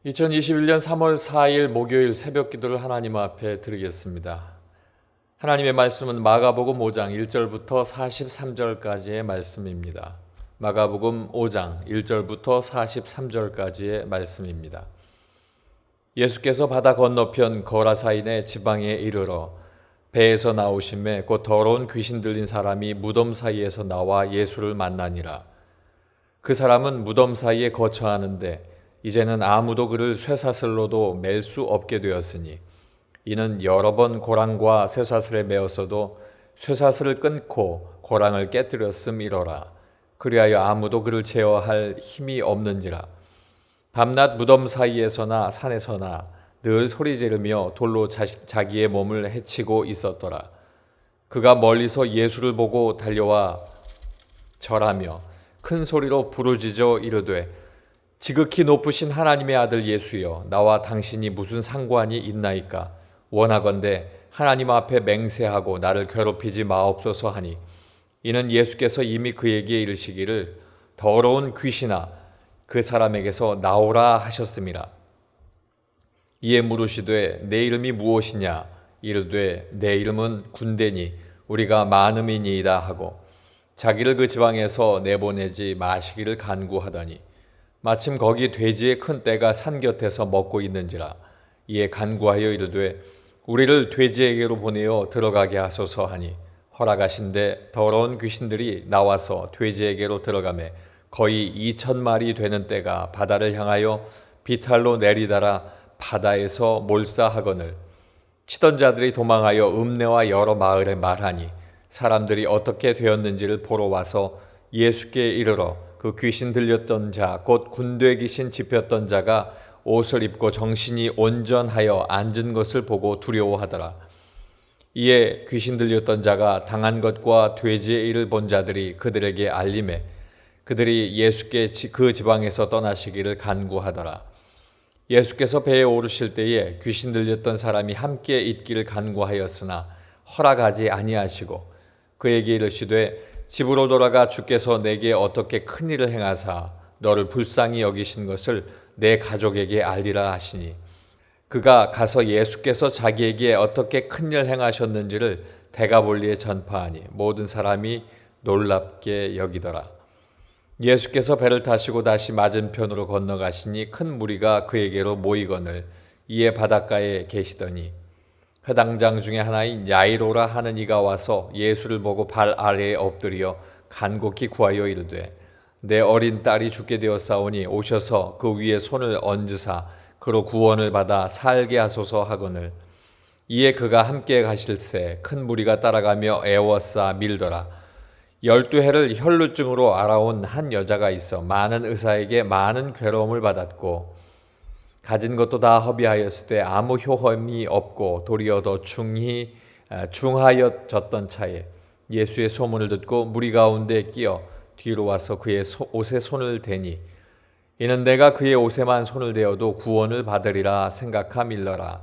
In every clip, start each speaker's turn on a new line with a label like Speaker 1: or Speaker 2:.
Speaker 1: 2021년 3월 4일 목요일 새벽 기도를 하나님 앞에 드리겠습니다. 하나님의 말씀은 마가복음 5장 1절부터 43절까지의 말씀입니다. 마가복음 5장 1절부터 43절까지의 말씀입니다. 예수께서 바다 건너편 거라사인의 지방에 이르러 배에서 나오심에 곧 더러운 귀신 들린 사람이 무덤 사이에서 나와 예수를 만나니라. 그 사람은 무덤 사이에 거처하는데 이제는 아무도 그를 쇠사슬로도 맬 수 없게 되었으니 이는 여러 번 고랑과 쇠사슬에 매었어도 쇠사슬을 끊고 고랑을 깨뜨렸음이로라. 그리하여 아무도 그를 제어할 힘이 없는지라. 밤낮 무덤 사이에서나 산에서나 늘 소리 지르며 돌로 자기의 몸을 해치고 있었더라. 그가 멀리서 예수를 보고 달려와 절하며 큰 소리로 부르짖어 이르되 지극히 높으신 하나님의 아들 예수여, 나와 당신이 무슨 상관이 있나이까? 원하건대 하나님 앞에 맹세하고 나를 괴롭히지 마옵소서 하니, 이는 예수께서 이미 그에게 이르시기를 더러운 귀신아 그 사람에게서 나오라 하셨음이라. 이에 물으시되 내 이름이 무엇이냐? 이르되 내 이름은 군대니 우리가 많음이니이다 하고 자기를 그 지방에서 내보내지 마시기를 간구하더니 마침 거기 돼지의 큰 떼가 산 곁에서 먹고 있는지라. 이에 간구하여 이르되 우리를 돼지에게로 보내어 들어가게 하소서 하니 허락하신대 더러운 귀신들이 나와서 돼지에게로 들어가매 거의 2,000마리 되는 떼가 바다를 향하여 비탈로 내리달아 바다에서 몰사하거늘 치던 자들이 도망하여 읍내와 여러 마을에 말하니 사람들이 어떻게 되었는지를 보러 와서 예수께 이르러 그 귀신 들렸던 자 곧 군대 귀신 집혔던 자가 옷을 입고 정신이 온전하여 앉은 것을 보고 두려워하더라. 이에 귀신 들렸던 자가 당한 것과 돼지의 일을 본 자들이 그들에게 알림해 그들이 예수께 그 지방에서 떠나시기를 간구하더라. 예수께서 배에 오르실 때에 귀신 들렸던 사람이 함께 있기를 간구하였으나 허락하지 아니하시고 그에게 이르시되 집으로 돌아가 주께서 내게 어떻게 큰 일을 행하사 너를 불쌍히 여기신 것을 내 가족에게 알리라 하시니 그가 가서 예수께서 자기에게 어떻게 큰 일 행하셨는지를 데가볼리에 전파하니 모든 사람이 놀랍게 여기더라. 예수께서 배를 타시고 다시 맞은편으로 건너가시니 큰 무리가 그에게로 모이거늘 이에 바닷가에 계시더니 회당장 중에 하나인 야이로라 하는 이가 와서 예수를 보고 발 아래에 엎드려 간곡히 구하여 이르되 내 어린 딸이 죽게 되었사오니 오셔서 그 위에 손을 얹으사 그로 구원을 받아 살게 하소서 하거늘 이에 그가 함께 가실새 큰 무리가 따라가며 애워싸 밀더라. 12해를 혈루증으로 알아온 한 여자가 있어 많은 의사에게 많은 괴로움을 받았고 가진 것도 다 허비하였을 때 아무 효험이 없고 도리어 더 중하여졌던 차에 예수의 소문을 듣고 무리 가운데 끼어 뒤로 와서 그의 옷에 손을 대니 이는 내가 그의 옷에만 손을 대어도 구원을 받으리라 생각함일러라.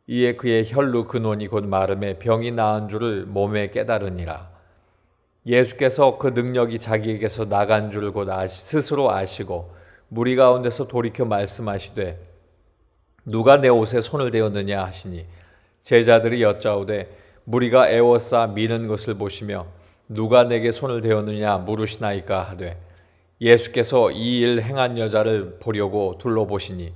Speaker 1: 이에 그의 혈루 근원이 곧 마름에 병이 나은 줄을 몸에 깨달으니라. 예수께서 그 능력이 자기에게서 나간 줄을 곧 스스로 아시고 무리 가운데서 돌이켜 말씀하시되 누가 내 옷에 손을 대었느냐 하시니 제자들이 여짜오되 무리가 애워싸 미는 것을 보시며 누가 내게 손을 대었느냐 물으시나이까 하되 예수께서 이 일 행한 여자를 보려고 둘러보시니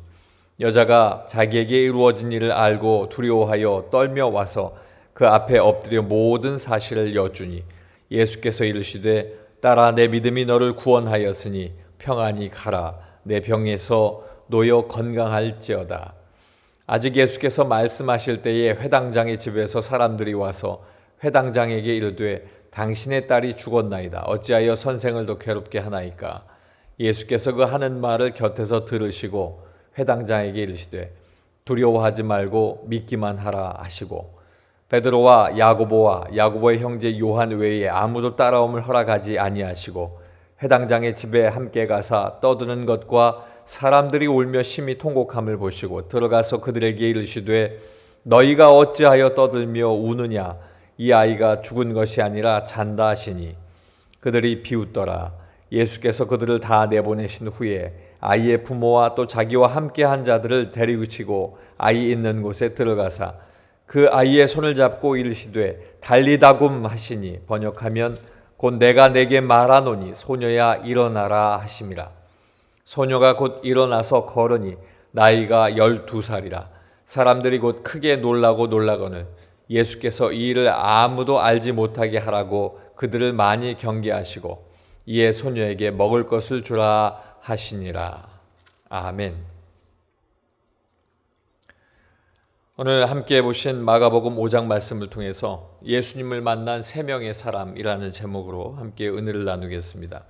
Speaker 1: 여자가 자기에게 이루어진 일을 알고 두려워하여 떨며 와서 그 앞에 엎드려 모든 사실을 여쭈니 예수께서 이르시되 딸아 내 믿음이 너를 구원하였으니 평안히 가라. 내 병에서 놓여 건강할지어다. 아직 예수께서 말씀하실 때에 회당장의 집에서 사람들이 와서 회당장에게 이르되 당신의 딸이 죽었나이다. 어찌하여 선생을 더 괴롭게 하나이까? 예수께서 그 하는 말을 곁에서 들으시고 회당장에게 이르시되 두려워하지 말고 믿기만 하라 하시고 베드로와 야고보의 형제 요한 외에 아무도 따라옴을 허락하지 아니하시고 회당장의 집에 함께 가사 떠드는 것과 사람들이 울며 심히 통곡함을 보시고 들어가서 그들에게 이르시되 너희가 어찌하여 떠들며 우느냐? 이 아이가 죽은 것이 아니라 잔다 하시니 그들이 비웃더라. 예수께서 그들을 다 내보내신 후에 아이의 부모와 또 자기와 함께한 자들을 데리고 치고 아이 있는 곳에 들어가사 그 아이의 손을 잡고 이르시되 달리다굼 하시니 번역하면 곧 내가 내게 말하노니 소녀야 일어나라 하심이라. 소녀가 곧 일어나서 걸으니 나이가 12살이라. 사람들이 곧 크게 놀라고 놀라거늘 예수께서 이 일을 아무도 알지 못하게 하라고 그들을 많이 경계하시고 이에 소녀에게 먹을 것을 주라 하시니라. 아멘. 오늘 함께 보신 마가복음 5장 말씀을 통해서 예수님을 만난 세 명의 사람이라는 제목으로 함께 은혜를 나누겠습니다.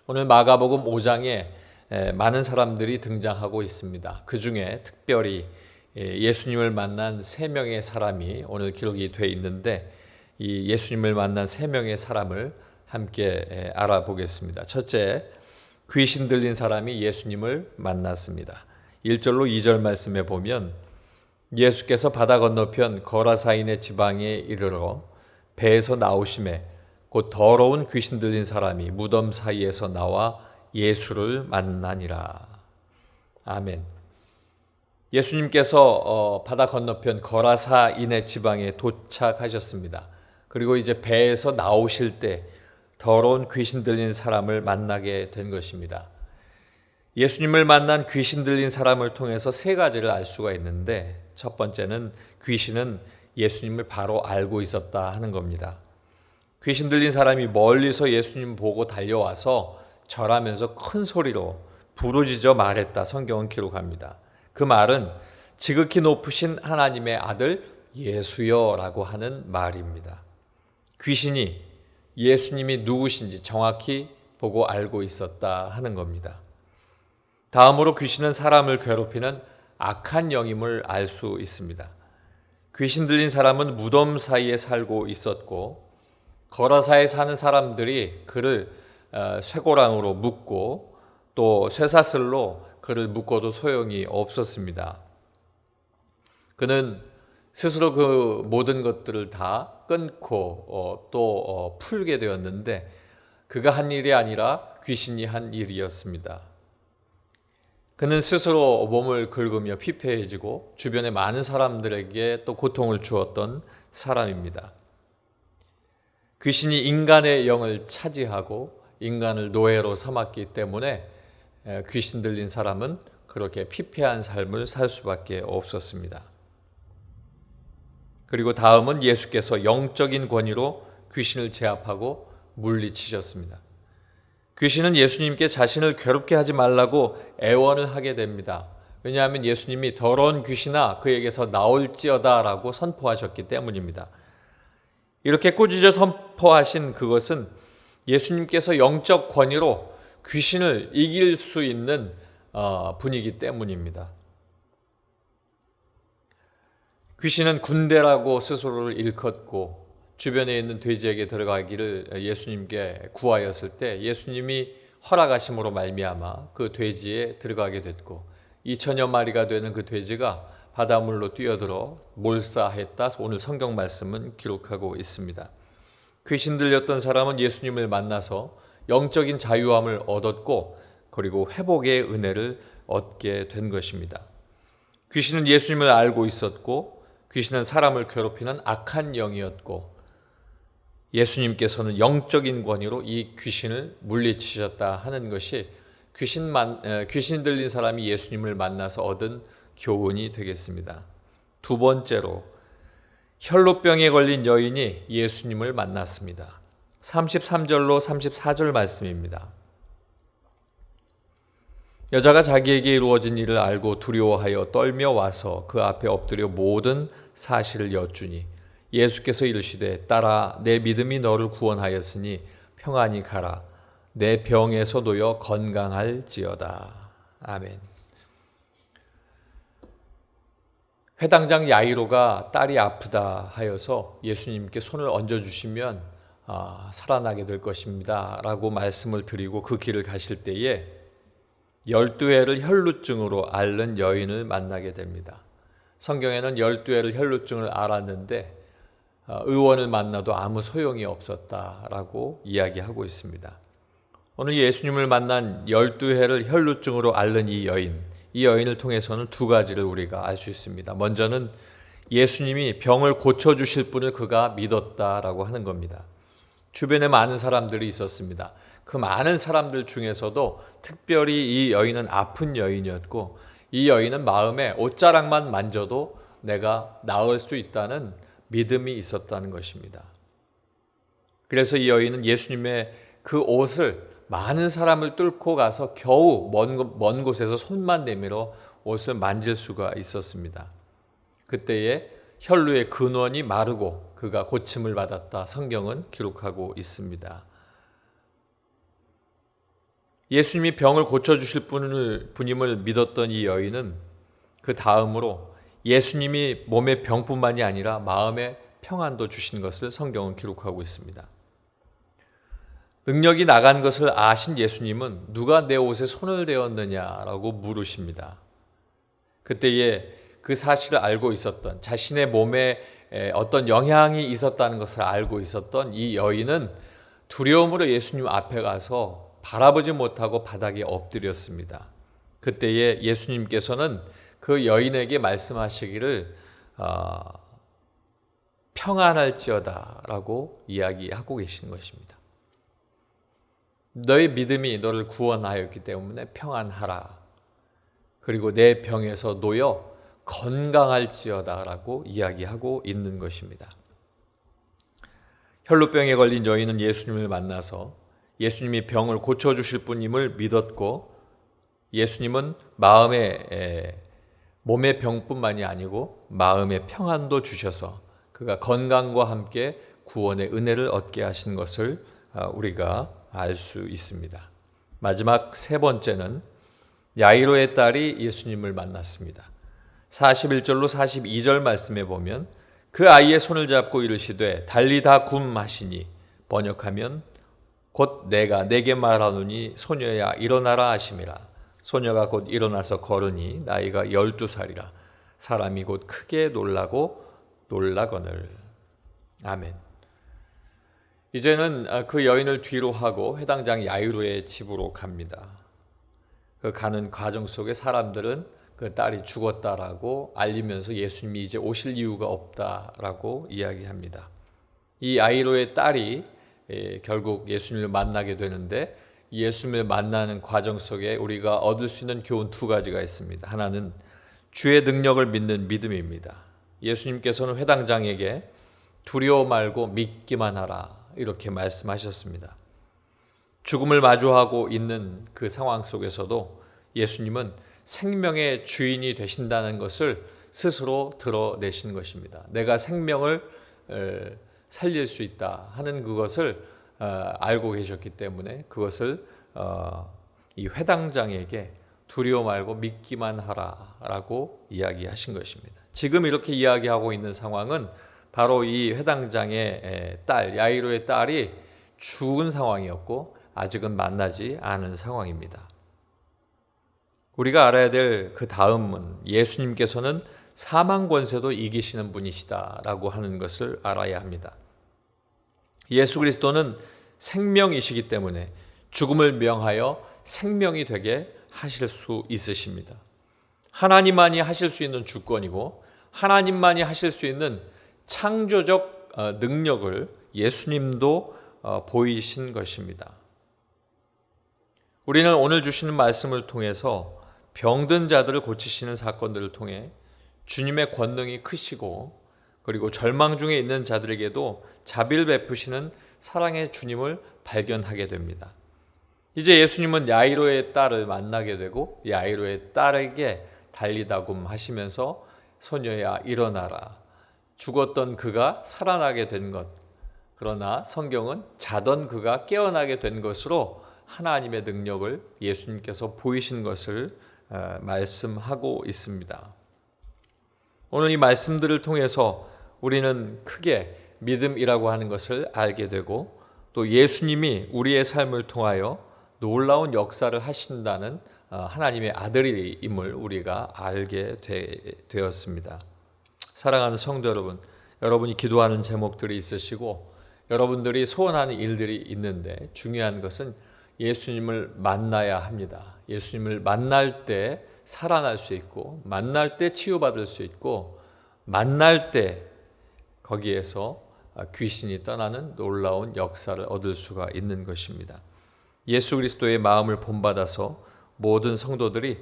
Speaker 1: 오늘 마가복음 5장에 많은 사람들이 등장하고 있습니다. 그 중에 특별히 예수님을 만난 세 명의 사람이 오늘 기록이 되어 있는데 이 예수님을 만난 세 명의 사람을 함께 알아보겠습니다. 첫째, 귀신 들린 사람이 예수님을 만났습니다. 1절로 2절 말씀에 보면 예수께서 바다 건너편 거라사인의 지방에 이르러 배에서 나오심에 곧 더러운 귀신 들린 사람이 무덤 사이에서 나와 예수를 만나니라. 아멘. 예수님께서 바다 건너편 거라사인의 지방에 도착하셨습니다. 그리고 이제 배에서 나오실 때 더러운 귀신 들린 사람을 만나게 된 것입니다. 예수님을 만난 귀신 들린 사람을 통해서 세 가지를 알 수가 있는데 첫 번째는 귀신은 예수님을 바로 알고 있었다 하는 겁니다. 귀신 들린 사람이 멀리서 예수님 보고 달려와서 절하면서 큰 소리로 부르짖어 말했다 성경은 기록합니다. 그 말은 지극히 높으신 하나님의 아들 예수여 라고 하는 말입니다. 귀신이 예수님이 누구신지 정확히 보고 알고 있었다 하는 겁니다. 다음으로 귀신은 사람을 괴롭히는 악한 영임을 알 수 있습니다. 귀신 들린 사람은 무덤 사이에 살고 있었고 거라사에 사는 사람들이 그를 쇠고랑으로 묶고 또 쇠사슬로 그를 묶어도 소용이 없었습니다. 그는 스스로 그 모든 것들을 다 끊고 또 풀게 되었는데 그가 한 일이 아니라 귀신이 한 일이었습니다. 그는 스스로 몸을 긁으며 피폐해지고 주변의 많은 사람들에게 또 고통을 주었던 사람입니다. 귀신이 인간의 영을 차지하고 인간을 노예로 삼았기 때문에 귀신 들린 사람은 그렇게 피폐한 삶을 살 수밖에 없었습니다. 그리고 다음은 예수께서 영적인 권위로 귀신을 제압하고 물리치셨습니다. 귀신은 예수님께 자신을 괴롭게 하지 말라고 애원을 하게 됩니다. 왜냐하면 예수님이 더러운 귀신아 그에게서 나올지어다 라고 선포하셨기 때문입니다. 이렇게 꾸짖어 선포하신 그것은 예수님께서 영적 권위로 귀신을 이길 수 있는 분이기 때문입니다. 귀신은 군대라고 스스로를 일컫고 주변에 있는 돼지에게 들어가기를 예수님께 구하였을 때 예수님이 허락하심으로 말미암아 그 돼지에 들어가게 됐고 2천여 마리가 되는 그 돼지가 바닷물로 뛰어들어 몰사했다. 오늘 성경 말씀은 기록하고 있습니다. 귀신 들렸던 사람은 예수님을 만나서 영적인 자유함을 얻었고 그리고 회복의 은혜를 얻게 된 것입니다. 귀신은 예수님을 알고 있었고 귀신은 사람을 괴롭히는 악한 영이었고 예수님께서는 영적인 권위로 이 귀신을 물리치셨다 하는 것이 귀신 들린 사람이 예수님을 만나서 얻은 교훈이 되겠습니다. 두 번째로 혈루병에 걸린 여인이 예수님을 만났습니다. 33절로 34절 말씀입니다. 여자가 자기에게 이루어진 일을 알고 두려워하여 떨며 와서 그 앞에 엎드려 모든 사실을 여쭈니 예수께서 이르시되 딸아 내 믿음이 너를 구원하였으니 평안히 가라 내 병에서 놓여 건강할지어다. 아멘. 회당장 야이로가 딸이 아프다 하여서 예수님께 손을 얹어주시면 살아나게 될 것입니다 라고 말씀을 드리고 그 길을 가실 때에 12회를 혈루증으로 앓는 여인을 만나게 됩니다. 성경에는 12회를 혈루증을 앓았는데 의원을 만나도 아무 소용이 없었다라고 이야기하고 있습니다. 오늘 예수님을 만난 12해를 혈루증으로 앓는 이 여인을 통해서는 두 가지를 우리가 알 수 있습니다. 먼저는 예수님이 병을 고쳐주실 분을 그가 믿었다라고 하는 겁니다. 주변에 많은 사람들이 있었습니다. 그 많은 사람들 중에서도 특별히 이 여인은 아픈 여인이었고, 이 여인은 마음에 옷자락만 만져도 내가 나을 수 있다는 믿음이 있었다는 것입니다. 그래서 이 여인은 예수님의 그 옷을 많은 사람을 뚫고 가서 겨우 먼 곳에서 손만 내밀어 옷을 만질 수가 있었습니다. 그때에 혈루의 근원이 마르고 그가 고침을 받았다, 성경은 기록하고 있습니다. 예수님이 병을 고쳐주실 분임을 믿었던 이 여인은 그 다음으로 예수님이 몸의 병뿐만이 아니라 마음의 평안도 주신 것을 성경은 기록하고 있습니다. 능력이 나간 것을 아신 예수님은 누가 내 옷에 손을 대었느냐라고 물으십니다. 그때에 그 사실을 알고 있었던, 자신의 몸에 어떤 영향이 있었다는 것을 알고 있었던 이 여인은 두려움으로 예수님 앞에 가서 바라보지 못하고 바닥에 엎드렸습니다. 그때에 예수님께서는 그 여인에게 말씀하시기를 평안할지어다 라고 이야기하고 계신 것입니다. 너의 믿음이 너를 구원하였기 때문에 평안하라. 그리고 내 병에서 놓여 건강할지어다 라고 이야기하고 있는 것입니다. 혈루병에 걸린 여인은 예수님을 만나서 예수님이 병을 고쳐주실 분임을 믿었고, 예수님은 몸의 병뿐만이 아니고 마음의 평안도 주셔서 그가 건강과 함께 구원의 은혜를 얻게 하신 것을 우리가 알 수 있습니다. 마지막 세 번째는 야이로의 딸이 예수님을 만났습니다. 41절로 42절 말씀에 보면 그 아이의 손을 잡고 이르시되 달리다 굼 하시니, 번역하면 곧 내가 내게 말하노니 소녀야 일어나라 하심이라. 소녀가 곧 일어나서 걸으니 나이가 12살이라. 사람이 곧 크게 놀라거늘. 아멘. 이제는 그 여인을 뒤로 하고 회당장 야이로의 집으로 갑니다. 그 가는 과정 속에 사람들은 그 딸이 죽었다라고 알리면서 예수님이 이제 오실 이유가 없다라고 이야기합니다. 이 야이로의 딸이 결국 예수님을 만나게 되는데, 예수님을 만나는 과정 속에 우리가 얻을 수 있는 교훈 두 가지가 있습니다. 하나는 주의 능력을 믿는 믿음입니다. 예수님께서는 회당장에게 두려워 말고 믿기만 하라 이렇게 말씀하셨습니다. 죽음을 마주하고 있는 그 상황 속에서도 예수님은 생명의 주인이 되신다는 것을 스스로 드러내신 것입니다. 내가 생명을 살릴 수 있다 하는 그것을 알고 계셨기 때문에 그것을 이 회당장에게 두려워 말고 믿기만 하라라고 이야기하신 것입니다. 지금 이렇게 이야기하고 있는 상황은 바로 이 회당장의 딸, 야이로의 딸이 죽은 상황이었고 아직은 만나지 않은 상황입니다. 우리가 알아야 될 그 다음은 예수님께서는 사망 권세도 이기시는 분이시다라고 하는 것을 알아야 합니다. 예수 그리스도는 생명이시기 때문에 죽음을 명하여 생명이 되게 하실 수 있으십니다. 하나님만이 하실 수 있는 주권이고 하나님만이 하실 수 있는 창조적 능력을 예수님도 보이신 것입니다. 우리는 오늘 주시는 말씀을 통해서 병든 자들을 고치시는 사건들을 통해 주님의 권능이 크시고, 그리고 절망 중에 있는 자들에게도 자비를 베푸시는 사랑의 주님을 발견하게 됩니다. 이제 예수님은 야이로의 딸을 만나게 되고 야이로의 딸에게 달리다 굼 하시면서 소녀야 일어나라. 죽었던 그가 살아나게 된 것, 그러나 성경은 자던 그가 깨어나게 된 것으로 하나님의 능력을 예수님께서 보이신 것을 말씀하고 있습니다. 오늘 이 말씀들을 통해서 우리는 크게 믿음이라고 하는 것을 알게 되고, 또 예수님이 우리의 삶을 통하여 놀라운 역사를 하신다는 하나님의 아들임을 우리가 알게 되었습니다. 사랑하는 성도 여러분, 여러분이 기도하는 제목들이 있으시고 여러분들이 소원하는 일들이 있는데, 중요한 것은 예수님을 만나야 합니다. 예수님을 만날 때 살아날 수 있고, 만날 때 치유받을 수 있고, 만날 때 거기에서 귀신이 떠나는 놀라운 역사를 얻을 수가 있는 것입니다. 예수 그리스도의 마음을 본받아서 모든 성도들이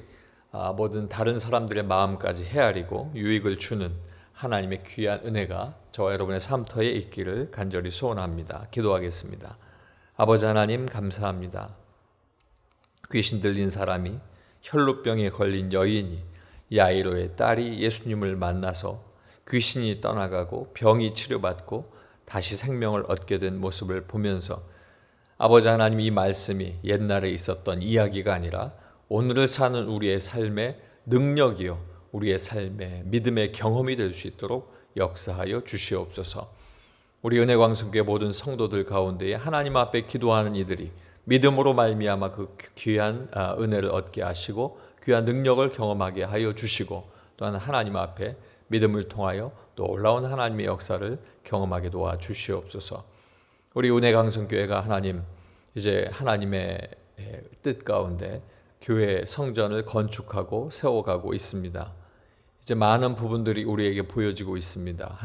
Speaker 1: 모든 다른 사람들의 마음까지 헤아리고 유익을 주는 하나님의 귀한 은혜가 저와 여러분의 삶터에 있기를 간절히 소원합니다. 기도하겠습니다. 아버지 하나님 감사합니다. 귀신 들린 사람이, 혈루병에 걸린 여인이, 야이로의 딸이 예수님을 만나서 귀신이 떠나가고 병이 치료받고 다시 생명을 얻게 된 모습을 보면서 아버지 하나님, 이 말씀이 옛날에 있었던 이야기가 아니라 오늘을 사는 우리의 삶의 능력이요, 우리의 삶의 믿음의 경험이 될 수 있도록 역사하여 주시옵소서. 우리 은혜광성교회 모든 성도들 가운데에 하나님 앞에 기도하는 이들이 믿음으로 말미암아 그 귀한 은혜를 얻게 하시고 귀한 능력을 경험하게 하여 주시고, 또한 하나님 앞에 믿음을 통하여 놀라운 하나님의 역사를 경험하게 도와 주시옵소서. 우리 은혜광성교회가 하나님, 이제 하나님의 뜻 가운데 교회 성전을 건축하고 세워가고 있습니다. 이제 많은 부분들이 우리에게 보여지고 있습니다.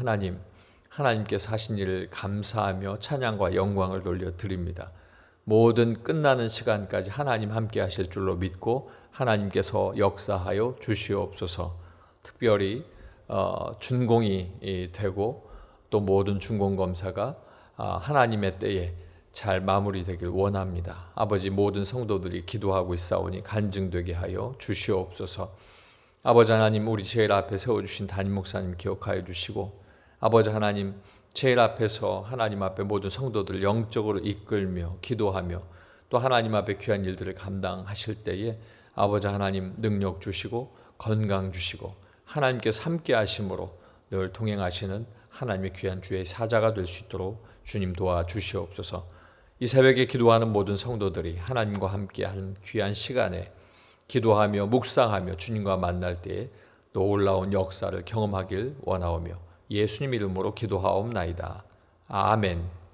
Speaker 1: 하나님께서 하신 일을 감사하며 찬양과 영광을 돌려드립니다. 모든 끝나는 시간까지 하나님 함께 하실 줄로 믿고 하나님께서 역사하여 주시옵소서. 특별히 준공이 되고 또 모든 준공검사가 하나님의 때에 잘 마무리되길 원합니다. 아버지, 모든 성도들이 기도하고 있사오니 간증되게 하여 주시옵소서. 아버지 하나님, 우리 제일 앞에 세워주신 담임 목사님 기억하여 주시고, 아버지 하나님, 제일 앞에서 하나님 앞에 모든 성도들 영적으로 이끌며 기도하며 또 하나님 앞에 귀한 일들을 감당하실 때에 아버지 하나님 능력 주시고 건강 주시고 하나님께서 함께 하심으로 늘 동행하시는 하나님의 귀한 주의 사자가 될 수 있도록 주님 도와주시옵소서. 이 새벽에 기도하는 모든 성도들이 하나님과 함께하는 귀한 시간에 기도하며 묵상하며 주님과 만날 때에 놀라운 역사를 경험하길 원하오며 예수님 이름으로 기도하옵나이다. 아멘.